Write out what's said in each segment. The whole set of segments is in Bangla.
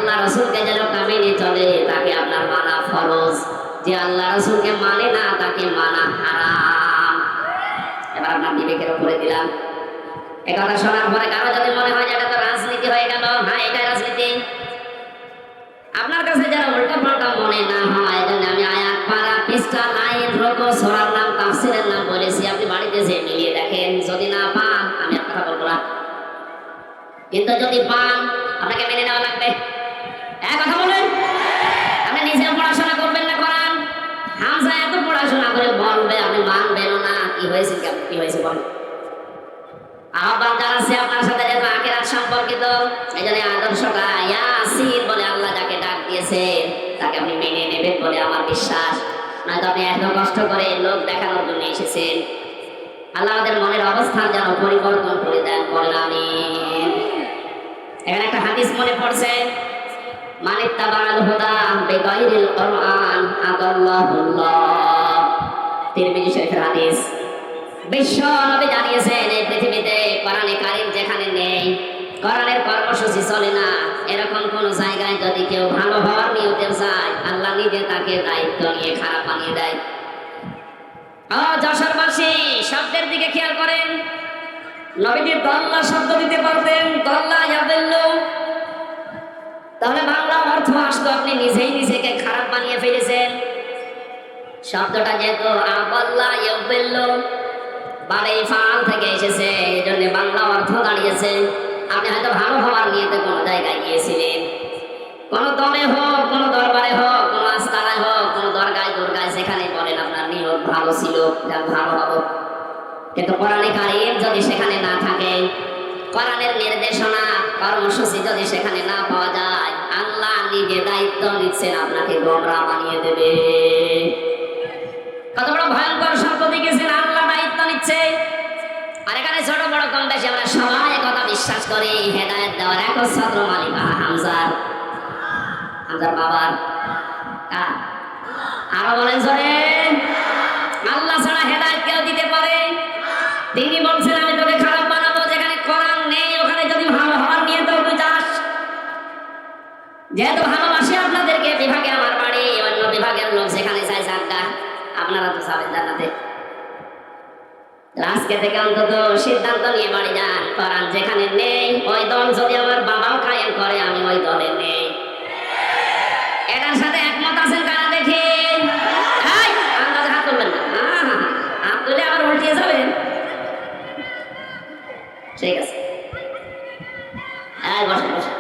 আল্লাহ রাসূলকে যে লোক মেনে চলে তাকে আপনার মানা ফরজ, যে আল্লাহ রাসূলকে মানে না তাকে মানা হারাম। এবার আপনার বিবেকের উপরে দিলাম। এই কথা শোনার পরে কারো যদি মনে হয় যে এটা তো রাজনীতি হয়ে গেল, হ্যাঁ এটাই রাজনীতি। আপনার কাছে যারা উল্টা পাল্টা মনে না হয়, এজন্য আমি আয়াত পারা পৃষ্ঠা লাইন রকম সূরার নাম তাফসীরের নাম বলেছি, আপনি বাড়িতে যেয়ে মিলিয়ে দেখেন। যদি না পান আমি আর কথা বলবো না, কিন্তু যদি পান আপনাকে মেনে নেওয়া লাগবে। এক কথা বলেন, আপনি নিজে পড়াশোনা করবেন না কোরআন, হামজা এত পড়াশোনা করে বলবে আপনি মানবেন না। কি হয়েছে কি হয়েছে বলেন। আহ্বান জানাচ্ছি আপনার সাথে যেহেতু আখিরাত সম্পর্কিত, এই জন্য আদর্শটা ইয়াসিন বলে আল্লাহ যাকে ডাক দিয়েছে তাকে আপনি মেনে নেবেন বলে আমার বিশ্বাস। নয়তো আপনি এত কষ্ট করে লোক দেখানোর জন্য এসেছেন। আল্লাহ আমাদের মনের অবস্থান যেন পরিবর্তন করে দেন, বলেন আমিন। এখানে একটা হাদিস মনে পড়ছে, মানিত্তাবাল হুদা বিগাইরিল কুরআন আদাল্লাহুল্লাহ। তিরমিজি শরীফের হাদিস। বিশ্ব নবী জানিয়েছেন এই পৃথিবীতে কোরআনে কারীম যেখানে নেই, কোরআনের কর্মসূচি চলে না, এরকম কোন জায়গায় যদি কেউ ভালো হওয়ার নিয়তে যায়, আল্লাহ নিজে তাকে দায়িত্ব নিয়ে খারাপ বানিয়ে দেয়। ও যশোরবাসী, শব্দের দিকে খেয়াল করেন। নবীজি দল্লা শব্দ দিতে পারতেন, দল্লা ইয়াদিল্লু, তাহলে বাংলা অর্থ আসতো আপনি নিজেই নিজেকে খারাপ বানিয়ে ফেলেছেন। শব্দটা যেহেতু আবাল্লা ইয়াদিল্লু বাড়ি ফাল থেকে এসেছে, এই জন্য বাংলা অর্থ দাঁড়িয়েছে আপনি হয়তো ভালো হওয়ার নিয়তে কোনো জায়গায় গিয়েছিলেন, কোনো দলে হোক, কোনো দরবারে হোক, কোনো আস্তানায় হোক, কোনো দরগায় দুর্গায়, সেখানে বলেন আপনার নিয়ত ভালো ছিল যা ভালো হবো। কিন্তু কোরআনে কারীম যদি সেখানে না থাকে, কোরআনের নির্দেশনা কর্মসূচি যদি সেখানে না পাওয়া যায়, আল্লাহ নিজে দায়িত্ব নিচ্ছেন আপনাকে গোমরাহ বানিয়ে দেবে। কত বড় ভয়ঙ্কর শব্দ দেখেছেন, আল্লাহ দায়িত্ব নিচ্ছে। আর এখানে ছোট বড় কম বেশি আমরা সবাই কথা বিশ্বাস করি, হেদায়েত দেওয়ার একচ্ছত্র মালিক হামজার বাবার। আরো বলেন জোরে, আল্লাহ ছাড়া হেদায়েত কেউ দিতে পারে? তিনি বলছেন আমি তোকে খারাপ বানাবো, যেখানে কোরআন নেই ওখানে যদি ভালো হওয়ার নিয়ে তো তুই যাস। যেহেতু ভালোবাসি আপনাদেরকে, বিভাগে আমার বাড়ি, অন্য বিভাগের লোক সেখানে চাই যাজ্ঞা, আপনারা তো যাবেন জান্নাতে। আজকে থেকে অন্তত সিদ্ধান্ত নিয়ে বাড়ি যান, কোরআন যেখানে নেই ওই দল যদি আমার বাবাও কায়েম করে আমি ওই দলে নেই। এটার সাথে একমত আছেন কারা দেখি? আন্দাজে হাত তুলবেন না, হাত তুলে আবার উল্টিয়ে যাবেন। ঠিক আছে, বসে বসে।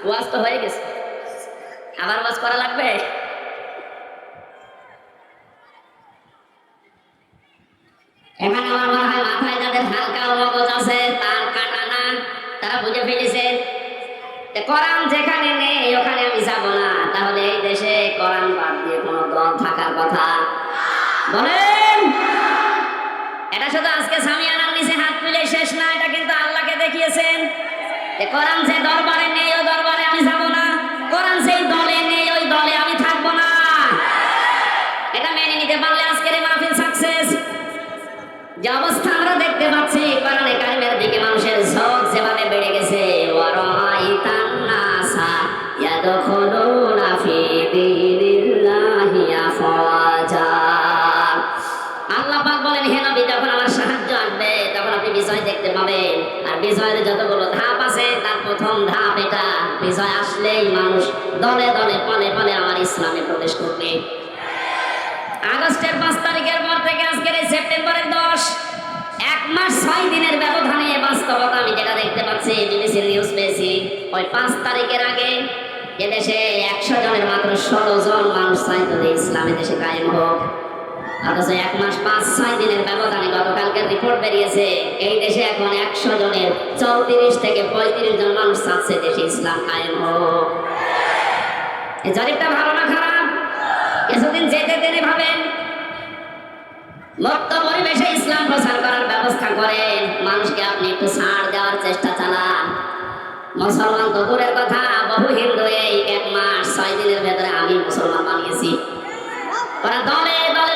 ওয়াজ তো হয়ে গেছে, আবার ওয়াজ করা লাগবে? এখানে আমার মনে হয় মাথায় যাদের হালকা মগজ আছে, তার কাটা না, তারা বুঝে ফেলেছে কোরআন যেখানে নেই ওখানে আমি যাব না। তাহলে এই দেশে কোরআন বাদ দিয়ে কোনো দল থাকার কথা বলেন? এটা শুধু আজকে সামিয়ানার নিচে হাত তুলে শেষ না, এটা কিন্তু আল্লাহকে দেখিয়েছেন। কোরআন যে দরবারে নেই ওই দরবারে আমি যাব না, কোরআন সেই দলে নেই ওই দলে আমি থাকবো না। এটা মেনে নিতে পারলে আজকের এই মাহফিল সাকসেস। যে অবস্থা আমরা দেখতে পাচ্ছি, কোরআনে কারিমের দিকে মানুষের ঝোঁক যেভাবে বেড়ে গেছে, ওয়ারাইতান নাসা ইয়াদখুলুনা ফি দীনিল্লাহি আফওয়াজা। আল্লাহ পাক বলেন, হে নবী, যখন আমার সাহায্য আসবে তখন আপনি বিজয় দেখতে পাবেন। আর বিজয়ের যতগুলো ধাপ আছে তার প্রথম ধাপ এটা, বিজয় আসলেই মানুষ দলে দলে পলে পলে আমার ইসলামে প্রবেশ করবে। আগস্টের 5 তারিখের পর থেকে আজকের এই সেপ্টেম্বরের 10, 1 মাস 6 দিনের ব্যবধানে বাস্তবতা আমি যেটা দেখতে পাচ্ছি, বিবিসির নিউজ পেয়েছি, ওই 5 তারিখের আগে এদেশে 100 জনের মাত্র 16 জন মানুষ চাইতো যে ইসলামে দেশে কায়েম হোক। অথচ 1 মাস 5-6 দিনের ব্যবধানে গতকালকের রিপোর্ট বেরিয়েছে, এই দেশে এখন 100 জনের 34 থেকে 35 জন মানুষ চাচ্ছে দেশে ইসলাম কায়েম হোক। এই জরিপটা ভালো না খারাপ? কিছুদিন যেতে দেনে ভাবেন, মুক্ত পরিবেশে ইসলাম প্রচার করার ব্যবস্থা করেন, মানুষকে আপনি একটু ছাড় দেওয়ার চেষ্টা চালান। মুসলমান তো দূরের কথা, বহু হিন্দু এই 1 মাস 6 দিনের ভেতরে আমি মুসলমান বানিয়েছি। ওরা দলে দলে